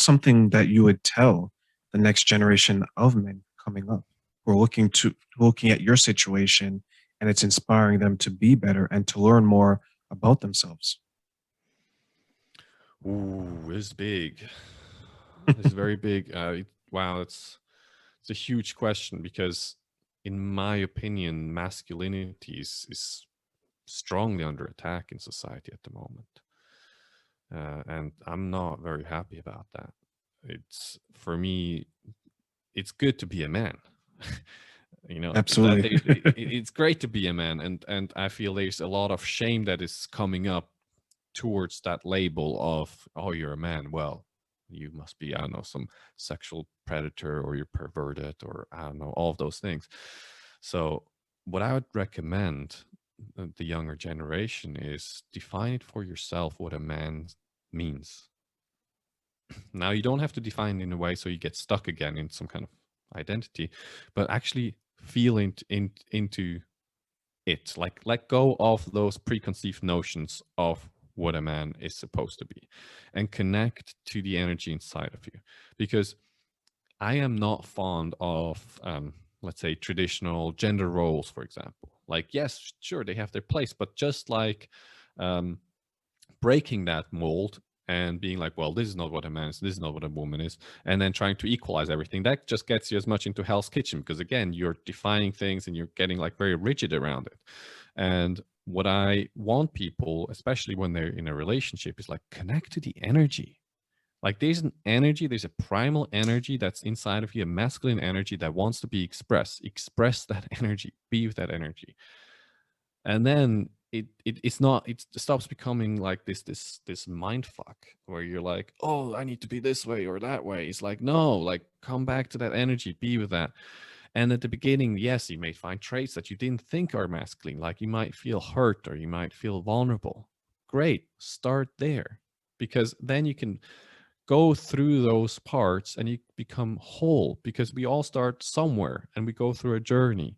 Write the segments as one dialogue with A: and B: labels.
A: what's something that you would tell the next generation of men coming up who are looking at your situation and it's inspiring them to be better and to learn more about themselves?
B: Ooh, this is big. This is very big. Wow, it's a huge question because, in my opinion, masculinity is strongly under attack in society at the moment, and I'm not very happy about that. It's for me, it's good to be a man. That
A: Absolutely.
B: it's great to be a man, and I feel there's a lot of shame that is coming up towards that label of, oh, you're a man, well, you must be, I don't know, some sexual predator, or you're perverted, or I don't know, all of those things. So what I would recommend the younger generation is define it for yourself what a man means. Now, you don't have to define it in a way so you get stuck again in some kind of identity, but actually feel into it. Like, let go of those preconceived notions of what a man is supposed to be, and connect to the energy inside of you. Because I am not fond of, let's say, traditional gender roles, for example. Like, yes, sure, they have their place, but just like, um, breaking that mold and being like, well, this is not what a man is, this is not what a woman is, and then trying to equalize everything, that just gets you as much into Hell's Kitchen, because again, you're defining things and you're getting like very rigid around it. And what I want people, especially when they're in a relationship, is like, connect to the energy. Like, there's an energy, there's a primal energy that's inside of you, a masculine energy that wants to be expressed. Express that energy, be with that energy. And then it's not, it stops becoming like this mind fuck where you're like, oh, I need to be this way or that way. It's like, no, like, come back to that energy, be with that. And at the beginning, yes, you may find traits that you didn't think are masculine, like you might feel hurt or you might feel vulnerable. Great, start there, because then you can go through those parts and you become whole, because we all start somewhere and we go through a journey.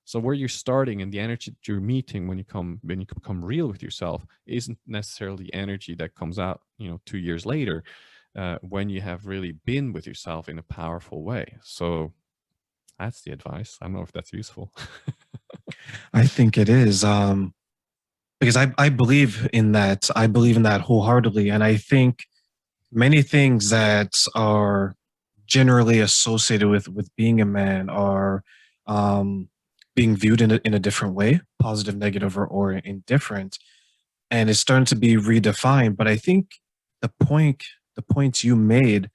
B: So where you're starting and the energy that you're meeting when you become real with yourself isn't necessarily the energy that comes out, 2 years later, when you have really been with yourself in a powerful way. So that's the advice. I don't know if that's useful.
A: I think it is. Because I believe in that. I believe in that wholeheartedly. And I think many things that are generally associated with being a man are um, being viewed in a different way, positive, negative, or indifferent. And it's starting to be redefined. But I think the point, the points you made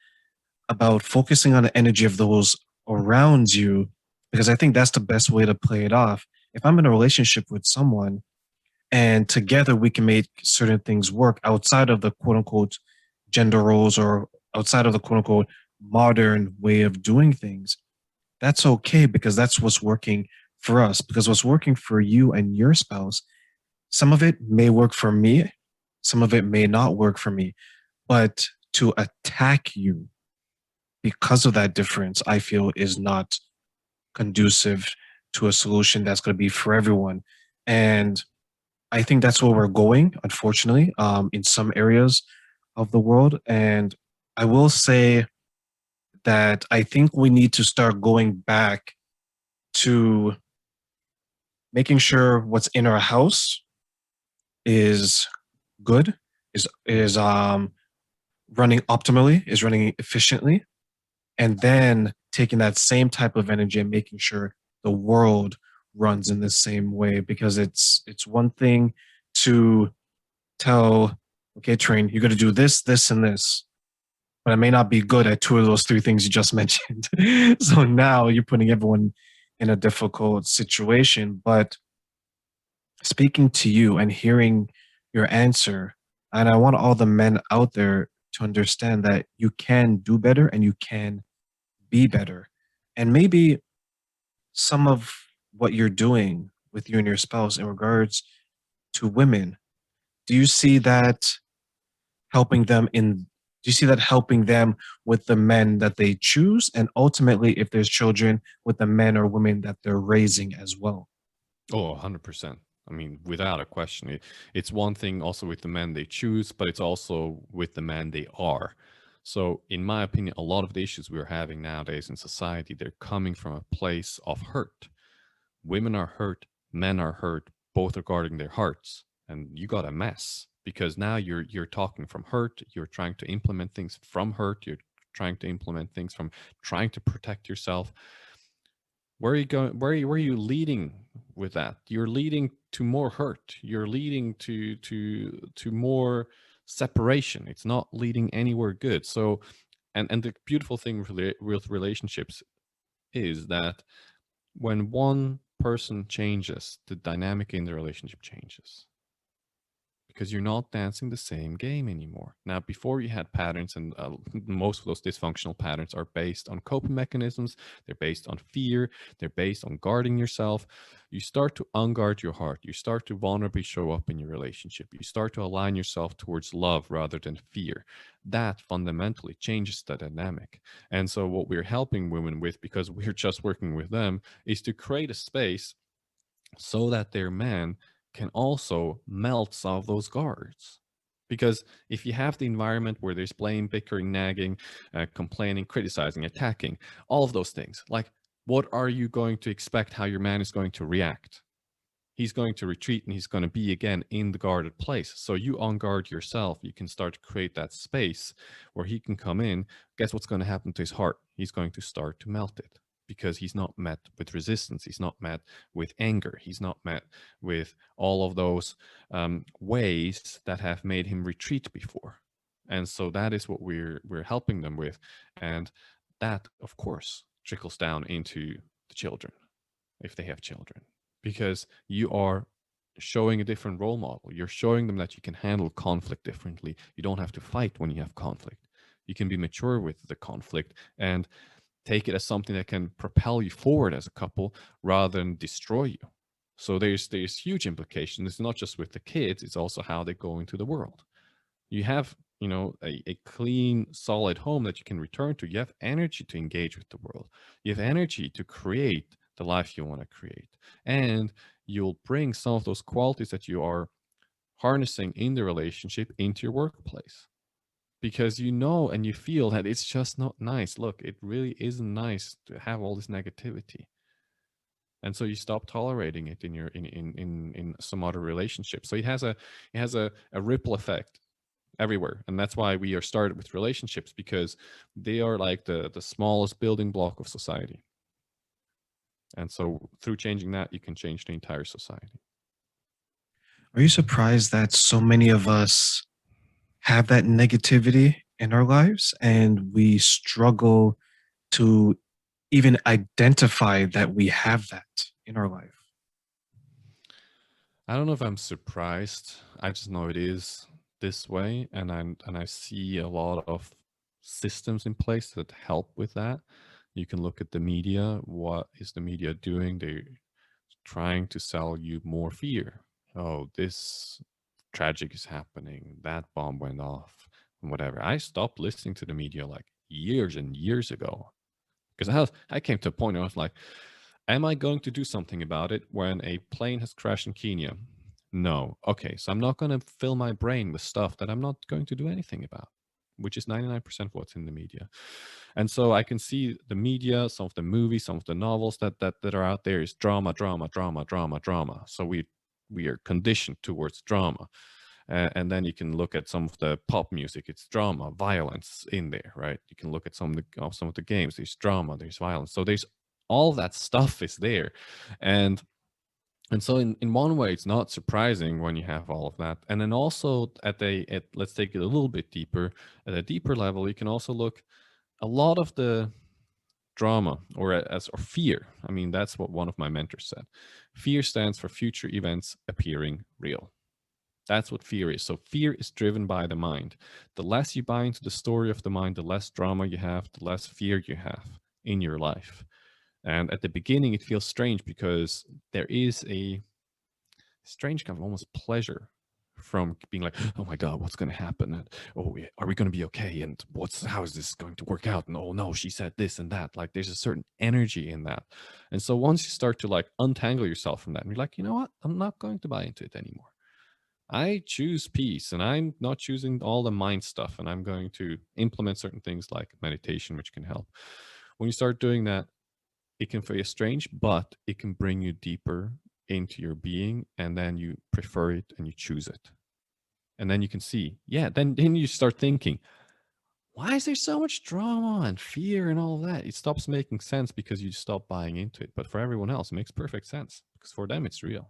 A: about focusing on the energy of those around you, because I think that's the best way to play it off. If I'm in a relationship with someone and together we can make certain things work outside of the quote unquote gender roles or outside of the quote unquote modern way of doing things, that's okay because that's what's working for us. Because what's working for you and your spouse, some of it may work for me, some of it may not work for me. But to attack you because of that difference, I feel is not conducive to a solution that's going to be for everyone. And I think that's where we're going, unfortunately, in some areas of the world. And I will say that I think we need to start going back to making sure what's in our house is good, is running optimally, is running efficiently, and then taking that same type of energy and making sure the world runs in the same way. Because it's one thing to tell, okay, train, you're going to do this, this, and this, but I may not be good at two of those three things you just mentioned. So now you're putting everyone in a difficult situation. But speaking to you and hearing your answer, and I want all the men out there to understand that you can do better and you can be better. And maybe some of what you're doing with you and your spouse in regards to women, do you see that helping them in do you see that helping them with the men that they choose, and ultimately if there's children, with the men or women that they're raising as well?
B: Oh, 100%. I mean, without a question. It's one thing also with the men they choose, but it's also with the man they are. So, in my opinion, a lot of the issues we're having nowadays in society, they're coming from a place of hurt. Women are hurt, men are hurt, both regarding their hearts, and you got a mess because now you're talking from hurt. You're trying to implement things from hurt. You're trying to implement things from trying to protect yourself. Where are you going? Where are you leading with that? You're leading to more hurt. You're leading to more separation. It's not leading anywhere good. So, and the beautiful thing with relationships is that when one person changes, the dynamic in the relationship changes because you're not dancing the same game anymore. Now, before you had patterns, and most of those dysfunctional patterns are based on coping mechanisms, they're based on fear, they're based on guarding yourself. You start to unguard your heart, you start to vulnerably show up in your relationship, you start to align yourself towards love rather than fear. That fundamentally changes the dynamic. And so, what we're helping women with, because we're just working with them, is to create a space so that their man can also melt some of those guards. Because if you have the environment where there's blame, bickering, nagging, complaining, criticizing, attacking, all of those things, like what are you going to expect how your man is going to react? He's going to retreat and he's going to be again in the guarded place. So you on guard yourself. You can start to create that space where he can come in. Guess what's going to happen to his heart? He's going to start to melt it because he's not met with resistance. He's not met with anger. He's not met with all of those ways that have made him retreat before. And so that is what we're helping them with. And that, of course, trickles down into the children if they have children, because you are showing a different role model. You're showing them that you can handle conflict differently. You don't have to fight when you have conflict. You can be mature with the conflict and take it as something that can propel you forward as a couple rather than destroy you. So there's huge implications. It's not just with the kids, it's also how they go into the world. You have, a clean, solid home that you can return to. You have energy to engage with the world. You have energy to create the life you want to create. And you'll bring some of those qualities that you are harnessing in the relationship into your workplace because you know and you feel that it's just not nice. Look, it really isn't nice to have all this negativity. And so you stop tolerating it in your in some other relationship. So it has a ripple effect everywhere. And that's why we are started with relationships, because they are like the smallest building block of society. And so through changing that, you can change the entire society.
A: Are you surprised that so many of us have that negativity in our lives and we struggle to even identify that we have that in our life?
B: I don't know if I'm surprised. I just know it is this way, and I see a lot of systems in place that help with that. You can look at the media. What is the media doing? They're trying to sell you more fear. Oh, this tragic is happening. That bomb went off, and whatever. I stopped listening to the media like years and years ago because I came to a point where I was like, am I going to do something about it when a plane has crashed in Kenya? No. Okay, so I'm not going to fill my brain with stuff that I'm not going to do anything about, which is 99% of what's in the media. And so I can see the media, some of the movies, some of the novels that are out there is drama, drama, drama, drama, drama. So we are conditioned towards drama. And then you can look at some of the pop music. It's drama, violence in there, right? You can look at some of the games. There's drama, there's violence. So there's all that stuff is there, and so in one way, it's not surprising when you have all of that. And then also at let's take it a little bit deeper. At a deeper level, you can also look a lot of the drama or fear. I mean, that's what one of my mentors said. Fear stands for future events appearing real. That's what fear is. So fear is driven by the mind. The less you buy into the story of the mind, the less drama you have, the less fear you have in your life. And at the beginning, it feels strange because there is a strange kind of almost pleasure from being like, oh my God, what's going to happen? And, oh, are we going to be okay? And how is this going to work out? And oh no, she said this and that. Like there's a certain energy in that. And so once you start to like untangle yourself from that, and you're like, you know what? I'm not going to buy into it anymore. I choose peace and I'm not choosing all the mind stuff, and I'm going to implement certain things like meditation, which can help. When you start doing that, it can feel strange, but it can bring you deeper into your being, and then you prefer it and you choose it. And then you can see, yeah, then you start thinking, why is there so much drama and fear and all that? It stops making sense because you stop buying into it. But for everyone else, it makes perfect sense because for them, it's real.